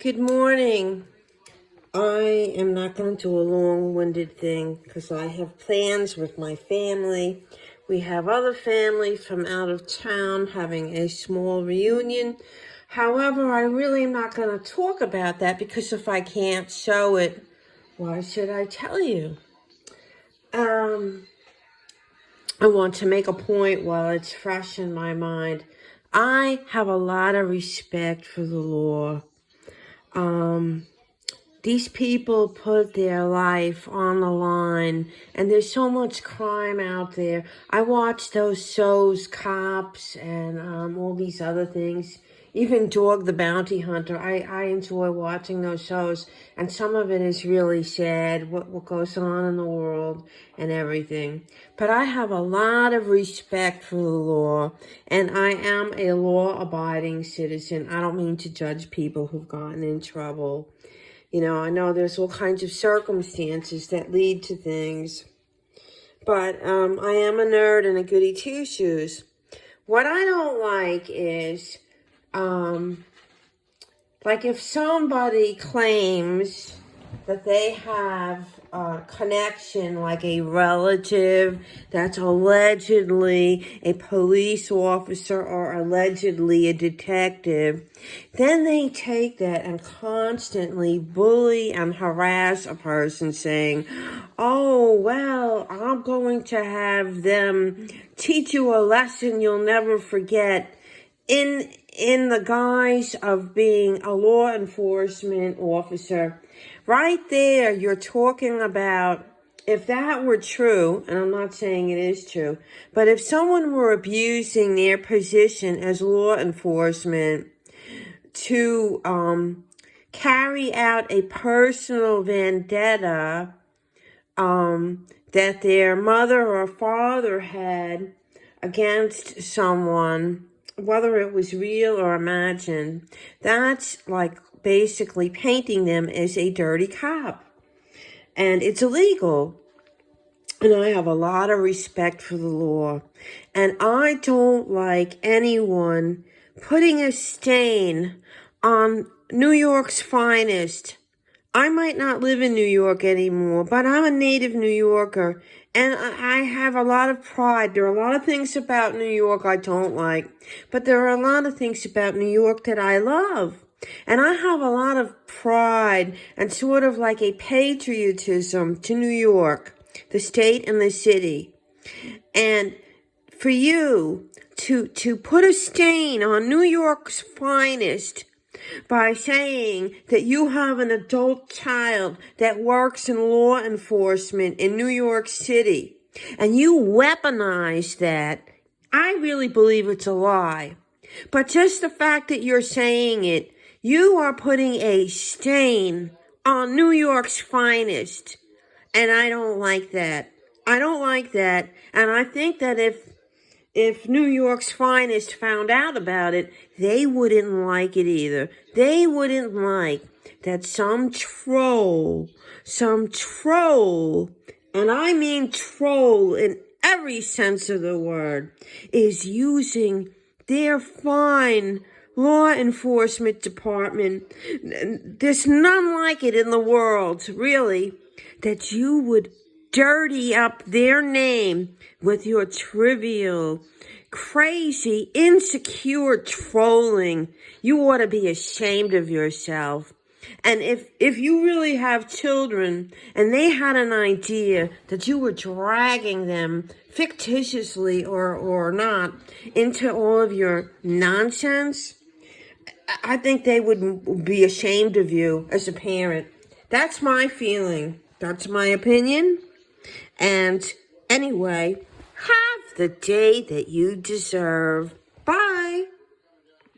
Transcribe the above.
Good morning. I am not going to do a long-winded thing because I have plans with my family. We have other family from out of town having a small reunion. However, I really am not going to talk about that because if I can't show it, why should I tell you? I want to make a point while it's fresh in my mind. I have a lot of respect for the law. These people put their life on the line, and there's so much crime out there. I watch those shows, Cops, and all these other things. Even Dog the Bounty Hunter. I enjoy watching those shows, and some of it is really sad, what goes on in the world and everything. But I have a lot of respect for the law, and I am a law-abiding citizen. I don't mean to judge people who've gotten in trouble. You know, I know there's all kinds of circumstances that lead to things. But I am a nerd and a goody two-shoes. What I don't like is, like if somebody claims that they have a connection, like a relative that's allegedly a police officer or allegedly a detective, then they take that and constantly bully and harass a person saying, oh, well, I'm going to have them teach you a lesson you'll never forget, in the guise of being a law enforcement officer. Right there, you're talking about, if that were true, and I'm not saying it is true, but if someone were abusing their position as law enforcement to carry out a personal vendetta that their mother or father had against someone, whether it was real or imagined, that's like basically painting them as a dirty cop. And it's illegal. And I have a lot of respect for the law. And I don't like anyone putting a stain on New York's finest. I might not live in New York anymore, but I'm a native New Yorker, and I have a lot of pride. There are a lot of things about New York I don't like, but there are a lot of things about New York that I love. And I have a lot of pride and sort of like a patriotism to New York, the state and the city. And for you to put a stain on New York's finest by saying that you have an adult child that works in law enforcement in New York City, and you weaponize that, I really believe it's a lie. But just the fact that you're saying it, you are putting a stain on New York's finest, and I don't like that. I don't like that, and I think that if New York's finest found out about it, they wouldn't like it either. They wouldn't like that some troll, and I mean troll in every sense of the word, is using their fine law enforcement department. There's none like it in the world, really, that you would dirty up their name with your trivial, crazy, insecure trolling. You ought to be ashamed of yourself. And if you really have children and they had an idea that you were dragging them fictitiously or not into all of your nonsense, I think they would be ashamed of you as a parent. That's my feeling. That's my opinion. And anyway, have the day that you deserve. Bye.